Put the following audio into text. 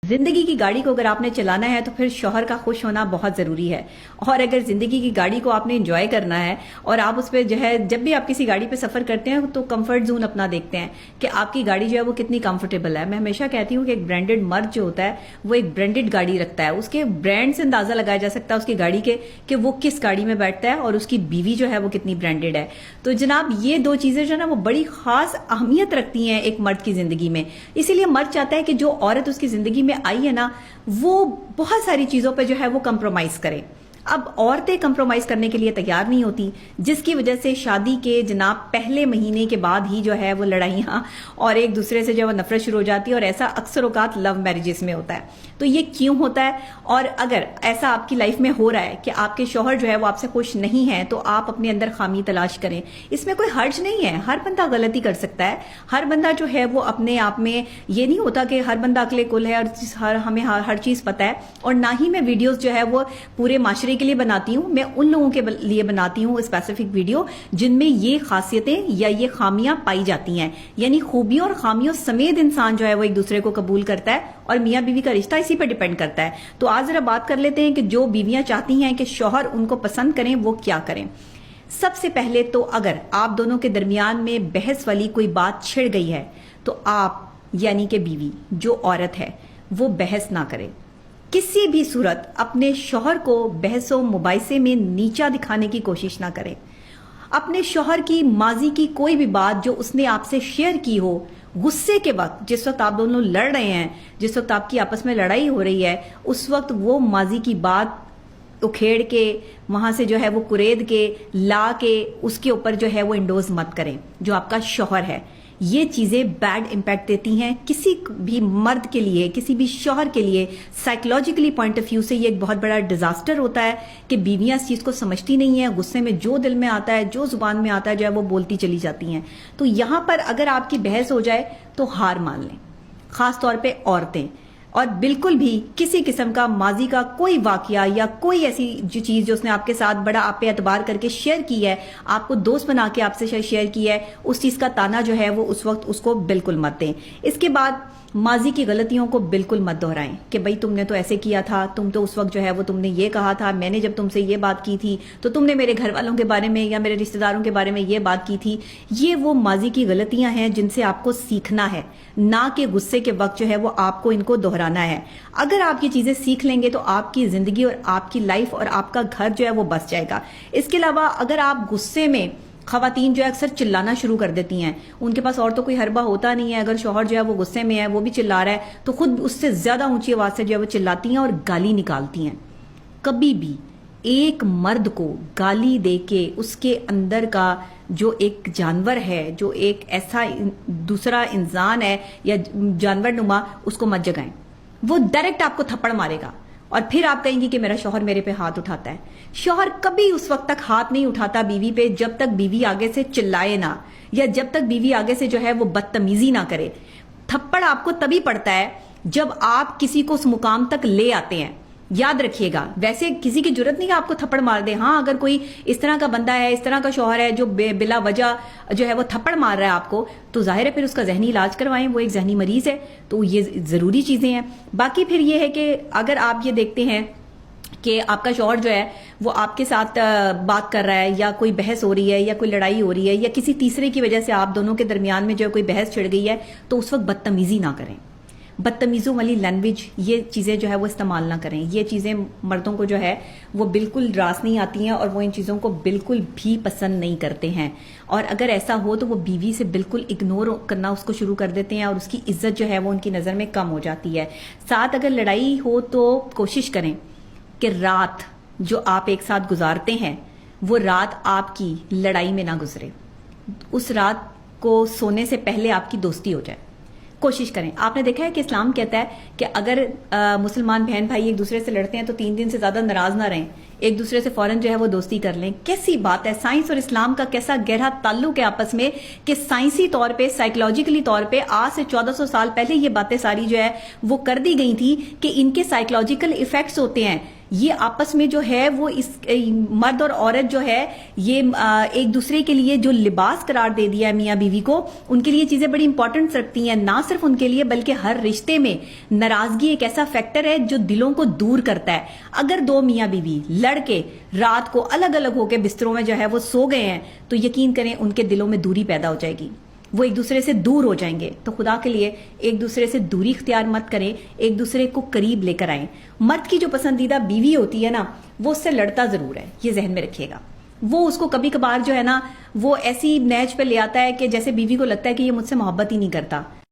जिंदगी की गाड़ी को अगर आपने चलाना है तो फिर शौहर का खुश होना बहुत ज़रूरी है। और अगर ज़िंदगी की गाड़ी को आपने एंजॉय करना है और आप उस पर जो है, जब भी आप किसी गाड़ी पे सफ़र करते हैं तो कंफर्ट जोन अपना देखते हैं कि आपकी गाड़ी जो है वो कितनी कंफर्टेबल है। मैं हमेशा कहती हूँ कि एक ब्रांडेड मर्द जो होता है वो एक ब्रांडेड गाड़ी रखता है, उसके ब्रांड से अंदाज़ा लगाया जा सकता है उसकी गाड़ी के कि वो किस गाड़ी में बैठता है और उसकी बीवी जो है वो कितनी ब्रांडेड है। तो जनाब ये दो चीज़ें जो है ना वो बड़ी ख़ास अहमियत रखती हैं एक मर्द की ज़िंदगी में। इसीलिए मर्द चाहता है कि जो औरत उसकी ज़िंदगी में आई है ना वो बहुत सारी चीजों पे जो है वो कंप्रोमाइज करे। अब औरतें कंप्रोमाइज करने के लिए तैयार नहीं होती, जिसकी वजह से शादी के जनाब पहले महीने के बाद ही जो है वो लड़ाइयाँ और एक दूसरे से जो है वो नफरत शुरू हो जाती है। और ऐसा अक्सर औकात लव मैरिजेस में होता है। तो ये क्यों होता है? और अगर ऐसा आपकी लाइफ में हो रहा है कि आपके शौहर जो है वो आपसे खुश नहीं है तो आप अपने अंदर खामी तलाश करें। इसमें कोई हर्ज नहीं है, हर बंदा गलती कर सकता है। हर बंदा जो है वो अपने आप में, ये नहीं होता कि हर बंदा अकले कुल है और हमें हर चीज पता है। और ना ही मैं वीडियोस जो है वो पूरे माशरे के लिए बनाती हूँ, मैं उन लोगों के लिए बनाती हूँ स्पेसिफिक वीडियो जिनमें ये खासियतें या ये खामियां पाई जाती हैं। यानी खूबियों और खामियों समेत इंसान जो है वो एक दूसरे को कबूल करता है और मियाँ बीवी का रिश्ता इसी पर डिपेंड करता है। तो आज जरा बात कर लेते हैं कि जो बीवियां चाहती हैं कि शौहर उनको पसंद करें वो क्या करें। सबसे पहले तो अगर आप दोनों के दरमियान में बहस वाली कोई बात छिड़ गई है तो आप यानी कि बीवी जो औरत है वो बहस ना करे। किसी भी सूरत अपने शौहर को बहसों मुबाइसे में नीचा दिखाने की कोशिश ना करें। अपने शौहर की माजी की कोई भी बात जो उसने आपसे शेयर की हो, गुस्से के वक्त जिस वक्त आप दोनों लड़ रहे हैं, जिस वक्त आपकी आपस में लड़ाई हो रही है, उस वक्त वो माजी की बात उखेड़ के वहां से जो है वो कुरेद के ला के उसके ऊपर जो है वो इंडोज मत करें जो आपका शौहर है। ये चीजें बैड इंपैक्ट देती हैं किसी भी मर्द के लिए, किसी भी शौहर के लिए। साइकोलॉजिकली पॉइंट ऑफ व्यू से ये एक बहुत बड़ा डिजास्टर होता है कि बीवियां इस चीज को समझती नहीं है, गुस्से में जो दिल में आता है, जो जुबान में आता है जो है वो बोलती चली जाती हैं। तो यहां पर अगर आपकी बहस हो जाए तो हार मान लें, खास तौर पे औरतें। और बिल्कुल भी किसी किस्म का माजी का कोई वाकया या कोई ऐसी जो चीज जो उसने आपके साथ बड़ा आप पे एतबार करके शेयर की है, आपको दोस्त बना के आपसे शेयर की है, उस चीज का ताना जो है वो उस वक्त उसको बिल्कुल मत दें। इसके बाद माजी की गलतियों को बिल्कुल मत दोहराएं कि भाई तुमने तो ऐसे किया था, तुम तो उस वक्त जो है वो तुमने ये कहा था, मैंने जब तुमसे ये बात की थी तो तुमने मेरे घर वालों के बारे में या मेरे रिश्तेदारों के बारे में ये बात की थी। ये वो माजी की गलतियां हैं जिनसे आपको सीखना है, ना कि गुस्से के वक्त जो है वो आपको इनको दोहराना है। अगर आप ये चीजें सीख लेंगे तो आपकी जिंदगी और आपकी लाइफ और आपका घर जो है वो बस जाएगा। इसके अलावा अगर आप गुस्से में, खवातीन जो है अक्सर चिल्लाना शुरू कर देती हैं, उनके पास और तो कोई हरबा होता नहीं है। अगर शौहर जो है वो गुस्से में है, वो भी चिल्ला रहा है तो खुद उससे ज्यादा ऊंची आवाज से जो है वो चिल्लाती हैं और गाली निकालती हैं। कभी भी एक मर्द को गाली दे के उसके अंदर का जो एक जानवर है, जो एक ऐसा दूसरा इंसान है या जानवर नुमा, उसको मत जगाएं। वो डायरेक्ट आपको थप्पड़ मारेगा और फिर आप कहेंगी कि मेरा शौहर मेरे पे हाथ उठाता है। शौहर कभी उस वक्त तक हाथ नहीं उठाता बीवी पे जब तक बीवी आगे से चिल्लाए ना, या जब तक बीवी आगे से जो है वो बदतमीजी ना करे। थप्पड़ आपको तभी पड़ता है जब आप किसी को उस मुकाम तक ले आते हैं, याद रखिएगा। वैसे किसी की जरूरत नहीं है आपको थप्पड़ मार दे। हाँ, अगर कोई इस तरह का बंदा है, इस तरह का शौहर है जो बिला वजह जो है वो थप्पड़ मार रहा है आपको, तो जाहिर है फिर उसका जहनी इलाज करवाएं, वो एक जहनी मरीज है। तो ये जरूरी चीजें हैं। बाकी फिर ये है कि अगर आप ये देखते हैं कि आपका शौहर जो है वो आपके साथ बात कर रहा है या कोई बहस हो रही है या कोई लड़ाई हो रही है या किसी तीसरे की वजह से आप दोनों के दरमियान में जो है कोई बहस छिड़ गई है, तो उस वक्त बदतमीजी ना करें। बदतमीजों वाली लैंग्वेज, ये चीज़ें जो है वो इस्तेमाल ना करें। ये चीज़ें मर्दों को जो है वो बिल्कुल रास नहीं आती हैं और वो इन चीज़ों को बिल्कुल भी पसंद नहीं करते हैं। और अगर ऐसा हो तो वो बीवी से बिल्कुल इग्नोर करना उसको शुरू कर देते हैं और उसकी इज्जत जो है वो उनकी नज़र में कम हो जाती है। साथ अगर लड़ाई हो तो कोशिश करें कि रात जो आप एक साथ गुजारते हैं वो रात आपकी लड़ाई में ना गुजरे। उस रात को सोने से पहले आपकी दोस्ती हो जाए, कोशिश करें। आपने देखा है कि इस्लाम कहता है कि अगर मुसलमान बहन भाई एक दूसरे से लड़ते हैं तो 3 दिन से ज्यादा नाराज ना रहें, एक दूसरे से फौरन जो है वो दोस्ती कर लें। कैसी बात है! साइंस और इस्लाम का कैसा गहरा ताल्लुक है आपस में कि साइंसी तौर पे, साइकोलॉजिकली तौर पे आज से 1400 साल पहले ये बातें सारी जो है वो कर दी गई थी कि इनके साइकोलॉजिकल इफेक्ट्स होते हैं। یہ آپس میں جو ہے وہ اس مرد اور عورت جو ہے یہ ایک دوسرے کے لیے جو لباس قرار دے دیا ہے میاں بیوی کو، ان کے لیے چیزیں بڑی امپورٹنٹ رکھتی ہیں، نہ صرف ان کے لیے بلکہ ہر رشتے میں ناراضگی ایک ایسا فیکٹر ہے جو دلوں کو دور کرتا ہے۔ اگر دو میاں بیوی لڑ کے رات کو الگ الگ ہو کے بستروں میں جو ہے وہ سو گئے ہیں تو یقین کریں ان کے دلوں میں دوری پیدا ہو جائے گی، وہ ایک دوسرے سے دور ہو جائیں گے۔ تو خدا کے لیے ایک دوسرے سے دوری اختیار مت کریں، ایک دوسرے کو قریب لے کر آئیں۔ مرد کی جو پسندیدہ بیوی ہوتی ہے نا، وہ اس سے لڑتا ضرور ہے، یہ ذہن میں رکھیے گا۔ وہ اس کو کبھی کبھار جو ہے نا وہ ایسی نیچ پہ لے آتا ہے کہ جیسے بیوی کو لگتا ہے کہ یہ مجھ سے محبت ہی نہیں کرتا۔